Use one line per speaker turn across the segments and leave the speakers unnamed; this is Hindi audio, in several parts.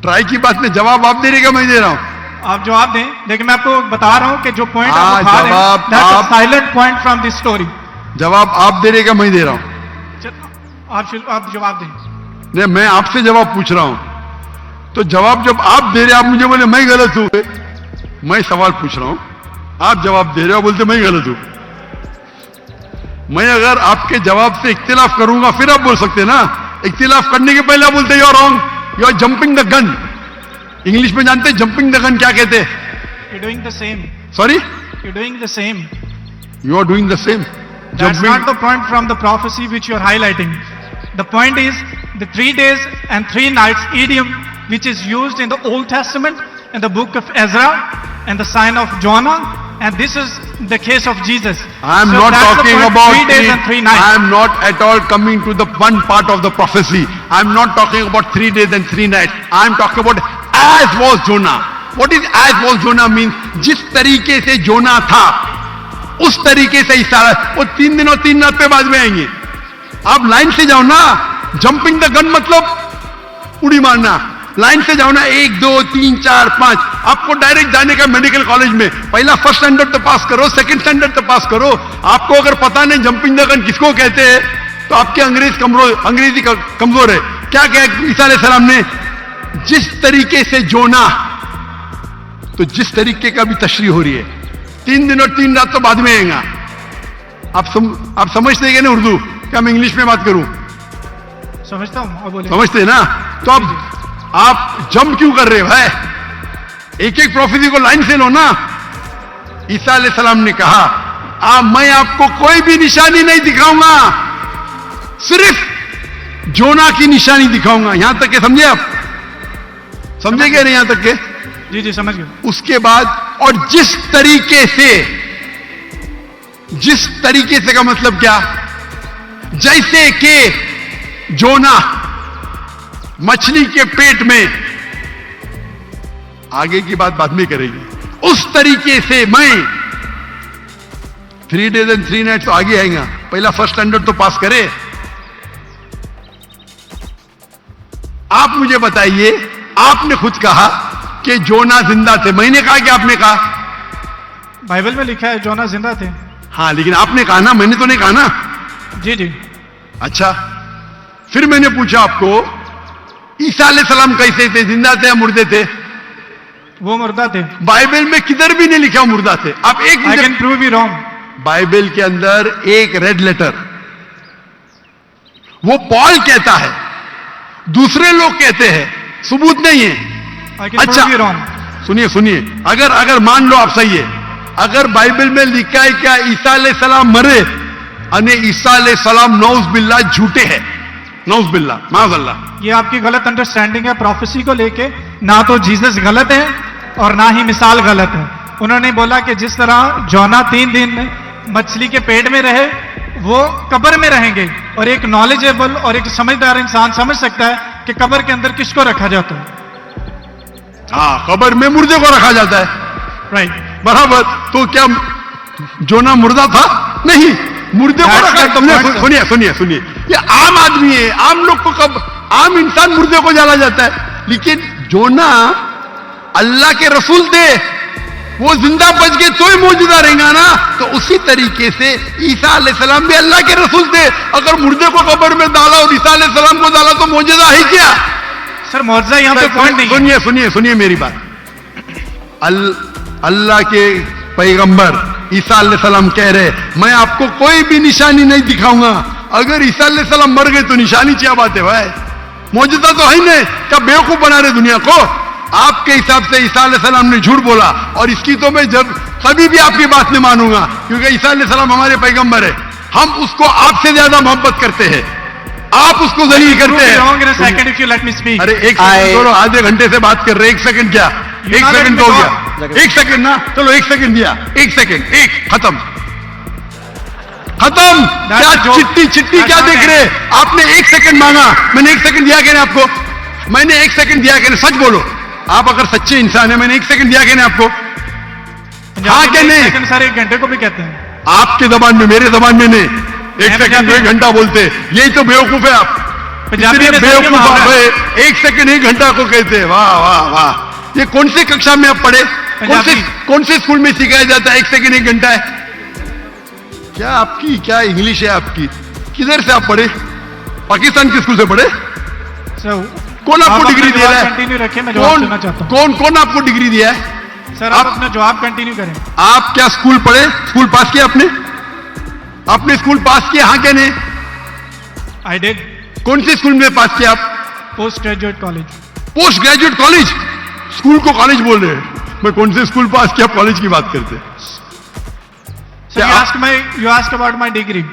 ट्राई की बात में जवाब आप दे रहे क्या मैं दे रहा हूं?
आप जवाब दें, लेकिन मैं आपको बता रहा हूं कि जो पॉइंट
हाँ,
आप उठा रहे
जवाब
हैं, दैट्स अ
आप-
silent point from this story.
जवाब आप दे रहे क्या मैं दे रहा हूं?
आप जवाब दें।
नहीं, मैं आपसे जवाब पूछ रहा हूं, तो जवाब जब आप दे रहे आप मुझे बोले मैं गलत हूं। मैं सवाल पूछ रहा हूं, आप जवाब दे रहे हो, बोलते मैं गलत हूं। मैं अगर आपके जवाब से इख्तिलाफ करूंगा फिर आप बोल सकते हैं ना। इख्तिलाफ करने के पहले आप बोलते you are wrong, you are jumping the gun. English में जानते हैं जंपिंग द गन क्या कहते हैं?
You're doing the same.
Sorry,
You're doing the same.
You are doing the same.
That's not the point from the prophecy which you're highlighting. The point is the 3 days and 3 nights idiom which is used in the Old Testament, in the book of Ezra, and the sign of Jonah, and this is the case of Jesus.
I am
So
not
that's the
talking
point,
about
3 days and 3 nights.
I am not at all coming to the one part of the prophecy. I am not talking about 3 days and 3 nights. I am talking about as was Jonah. What is as was Jonah means? जिस तरीके से जोना था उस तरीके से ईसा, वो 3 दिन और 3 रात पे बाद में आएंगे। आप लाइन से जाओ ना। जंपिंग द गन मतलब उड़ी मारना। लाइन से जाओ ना, 1 2 3 4 5। आपको डायरेक्ट जाने का मेडिकल कॉलेज में पहला फर्स्ट स्टैंडर्ड तो पास करो, सेकंड स्टैंडर्ड तो पास करो। आपको अगर पता नहीं जंपिंग द गन किसको कहते हैं तो आपके अंग्रेजी कमजोर है। क्या कहा ईसा अलैहिस्सलाम ने? जिस तरीके से जोना, तो जिस तरीके का भी तशरीह हो रही है 3 दिन और 3 रात तो बाद में आएगा। आप समझते हैं ना उर्दू? क्या मैं इंग्लिश में बात करूं?
समझता हूं, अब बोलिए।
समझते हैं ना? तो अब आप जंप क्यों कर रहे हो भाई? एक एक प्रोफेसी को लाइन से लो ना। ईसा अलैहिस्सलाम ने कहा मैं आपको कोई भी निशानी नहीं दिखाऊंगा, सिर्फ जोना की निशानी दिखाऊंगा। यहां तक के समझे आप? समझे क्या नहीं यहां तक के?
जी जी समझ गए।
उसके बाद और जिस तरीके से का मतलब क्या? जैसे कि जोना मछली के पेट में, आगे की बात बाद में करेगी, उस तरीके से मैं 3 days and 3 nights तो आगे आएगा। पहला फर्स्ट स्टैंडर्ड तो पास करे। आप मुझे बताइए, आपने खुद कहा कि जोना जिंदा थे। मैंने कहा कि आपने कहा?
बाइबल में लिखा है जोना जिंदा थे।
हाँ, लेकिन आपने कहा ना, मैंने तो नहीं कहा ना।
जी जी।
अच्छा, फिर मैंने पूछा आपको ईसा अलैहिस्सलाम कैसे थे? जिंदा थे या मुर्दे थे?
वो मुर्दा थे।
बाइबल में किधर भी नहीं लिखा मुर्दा थे। आप एक
I can prove you wrong.
Bible के अंदर एक रेड लेटर, वो पॉल कहता है, दूसरे लोग कहते हैं, सबूत नहीं है।
आई कैन
अच्छा,
प्रूव यू रॉन्ग।
सुनिए, अगर मान लो आप सही है, अगर बाइबल में लिखा है क्या ईसा अलैहिस्सलाम मरे अने ईसा अलैहिस्सलाम नौज बिल्ला झूठे हैं, नौज बिल्ला माज़अल्लाह,
ये आपकी गलत अंडरस्टैंडिंग है प्रोफेसी को लेके। ना तो जीसस गलत है और ना ही मिसाल गलत है। उन्होंने बोला कि जिस तरह जोना 3 दिन मछली के पेट में रहे, वो कब्र में रहेंगे। और एक नॉलेजेबल और एक समझदार इंसान समझ सकता है कि कब्र के अंदर किसको रखा जाता है।
हाँ, कब्र में मुर्दे को रखा जाता है,
राइट,
बराबर। तो क्या जोना मुर्दा था? नहीं, मुर्दे को रखा। तुमने सुनिए, ये आम आदमी है, आम लोग को कब आम इंसान मुर्दे को जाला जाता है, लेकिन जोना अल्लाह के रसूल थे, वो जिंदा बच गए तो ही मौजूदा रहेगा ना। तो उसी तरीके से ईसा अलैहिस्सलाम भी अल्लाह के रसूल थे। अगर मुर्दे को कब्र में डाला और ईसा अलैहिस्सलाम को डाला तो मौजूदा है क्या?
सर मौजूदा यहां पे पॉइंट नहीं है।
सुनिए मेरी बात। अल्लाह के पैगंबर ईसा अलैहिस्सलाम कह रहे मैं आपको कोई भी निशानी नहीं दिखाऊंगा। अगर ईसा अलैहिस्सलाम मर गए तो निशानी क्या बात है भाई? मौजूदा तो है नहीं। क्या बेवकूफ बना रहे दुनिया को? आपके हिसाब से ईसा अलैहिस्सलाम ने झूठ बोला, और इसकी तो मैं जब कभी भी आपकी बात नहीं मानूंगा, क्योंकि ईसा अलैहिस्सलाम हमारे पैगंबर है। हम उसको आपसे ज्यादा मोहब्बत करते हैं, आप उसको जलील करते हैं। अरे एक सेकंड छोड़ो, आधे घंटे से बात कर रहे, 1 सेकंड क्या? 1 सेकंड तो हो गया, 1 सेकंड ना, चलो 1 सेकंड दिया, 1 सेकंड, खत्म। क्या चिट्ठी क्या देख रहे? आपने 1 सेकंड मांगा, मैंने 1 सेकंड दिया क्या आपको? मैंने 1 सेकंड दिया क्या? सच बोलो, आप अगर सच्चे इंसान है, मैंने 1 सेकंड दिया क्या आपको? हाँ क्या नहीं?
सर 1 घंटे को भी कहते हैं
आपके जबान में, मेरे जबान में नहीं। 1 सेकंड 1 घंटा बोलते, यही तो बेवकूफ है आप।
पंजाबी
इतने
में सर
बेवकूफ
मुहावरा
आप हैं, 1 सेकंड 1 घंटा को कहते हैं। वाह वाह वाह, ये कौन सी कक्षा में आप पढ़े?
पंजाबी।
कौन से स्कूल में सिखाया जाता है 1 सेकंड 1 घंटा है? क्या आपकी क्या इंग्लिश है आपकी? किधर से आप पढ़े? पाकिस्तान के स्कूल से पढ़े?
सर
कौन
आप
आपको
अपना
डिग्री दे
जवाब
रहा है?
कंटिन्यू रखें, मैं जवाब सुनना चाहता हूं।
कौन आपको डिग्री दिया है?
सर आप अपना जवाब कंटिन्यू करें।
आप क्या स्कूल पढ़े? स्कूल पास किया आपने स्कूल पास किया? हाँ क्या नहीं?
आई डिड
कौन से स्कूल में पास किया आप?
Post graduate college.
Post graduate college? School को कॉलेज बोल रहे हैं। मैं कौन से स्कूल पास किया, कॉलेज की बात करते हैं।
Sir you ask about my degree.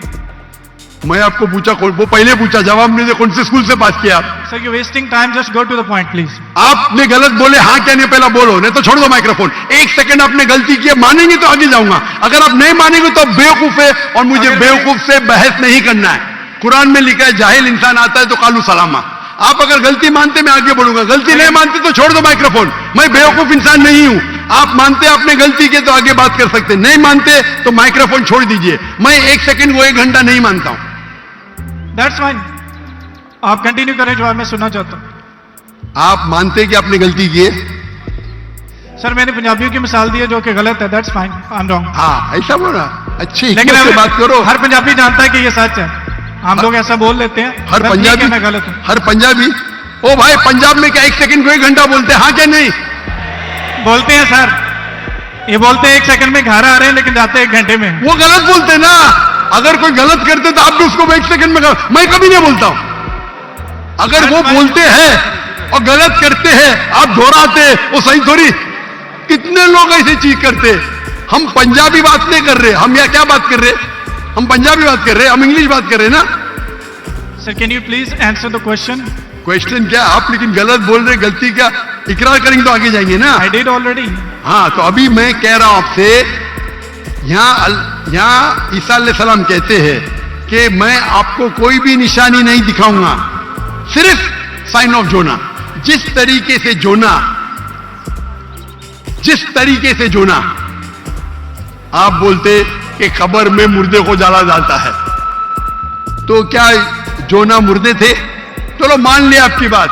मैं आपको पूछा, वो पहले पूछा, जवाब नहीं दिया, कौन से स्कूल से पास किया आप?
Sir you wasting time, just go to the point please.
आपने गलत बोले, हाँ क्या नहीं पहला बोलो, नहीं तो छोड़ दो माइक्रोफोन। 1 सेकंड आपने गलती की है, मानेंगे तो आगे जाऊंगा, अगर आप नहीं मानेंगे तो आप बेवकूफ है, और मुझे बेवकूफ से बहस नहीं करना है। कुरान में लिखा है जाहिल इंसान आता है तो कालू सलामा। आप अगर गलती मानते मैं आगे बढ़ूंगा, गलती नहीं मानते तो छोड़ दो माइक्रोफोन। मैं बेवकूफ इंसान नहीं हूं। आप मानते आपने गलती की तो आगे बात कर सकते, नहीं मानते तो माइक्रोफोन छोड़ दीजिए। मैं 1 सेकंड को 1 घंटा नहीं मानता हूं।
दैट्स फाइन, आप कंटिन्यू करें, जवाब मैं सुनना चाहता हूं।
आप मानते कि आपने गलती की है?
सर मैंने पंजाबियों की मिसाल दी है जो कि गलत है, that's fine, I am wrong.
हाँ ऐसा बोला, अच्छी
लेकिन
हिकमत से बात करो।
हर पंजाबी जानता है कि ये सच है, हम लोग ऐसा बोल लेते हैं।
हर
बस ठीक है,
पंजाबी,
मैं गलत हूं।
हर पंजाबी, ओ भाई पंजाब में क्या 1 सेकंड को 1 घंटा बोलते हैं? हाँ क्या नहीं?
बोलते हैं सर, ये बोलते हैं 1 सेकंड में घर आ रहे हैं लेकिन जाते हैं 1 घंटे में।
वो गलत बोलते हैं ना। अगर कोई गलत करते तो आप भी उसको 1 सेकंड में मैं कभी नहीं बोलता हूं। अगर वो बोलते हैं और गलत करते हैं, आप दोहराते हैं, वो सही थोड़ी। कितने लोग ऐसी चीज करते हैं। हम पंजाबी बात नहीं कर रहे, हम यहाँ क्या बात कर रहे? हम पंजाबी बात कर रहे, हम इंग्लिश बात कर रहे ना।
Sir can you please answer the question?
Question क्या? आप लेकिन गलत बोल रहे, गलती का इकरार करेंगे तो आगे जाएंगे ना।
I did already.
हाँ तो अभी मैं कह रहा हूं आपसे, यहां ईसा अलैहिस्सलाम कहते हैं कि मैं आपको कोई भी निशानी नहीं दिखाऊंगा, सिर्फ साइन ऑफ जोना। जिस तरीके से जोना आप बोलते कि कब्र में मुर्दे को जला जाता है, तो क्या जोना मुर्दे थे? चलो मान लिया आपकी बात,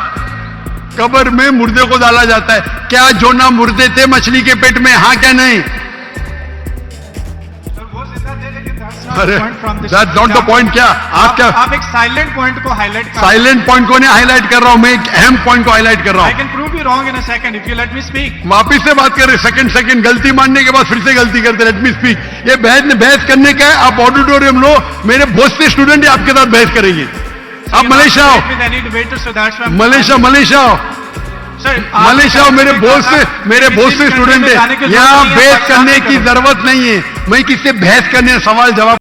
कब्र में मुर्दे को डाला जाता है। क्या जोना मुर्दे थे मछली के पेट में? हाँ क्या नहीं? अरे दैट्स नॉट द पॉइंट। क्या
आप एक साइलेंट पॉइंट को हाईलाइट कर।
साइलेंट पॉइंट को नहीं हाईलाइट कर रहा हूं, मैं एक अहम पॉइंट को हाईलाइट कर रहा
आई
हूं।
Can prove you wrong in a second if you let me speak.
वापिस से बात कर रहे, सेकंड गलती मानने के बाद फिर से गलती करते। Let me speak. ये बहस करने का है, आप ऑडिटोरियम लो, मेरे बहुत से स्टूडेंट आपके साथ बहस करेंगे। आप मलेशिया आओ, मलेशिया आओ, मलेशिया मेरे बहुत से स्टूडेंट है। यहाँ बहस करने की जरूरत नहीं है। मैं किससे बहस करने, सवाल जवाब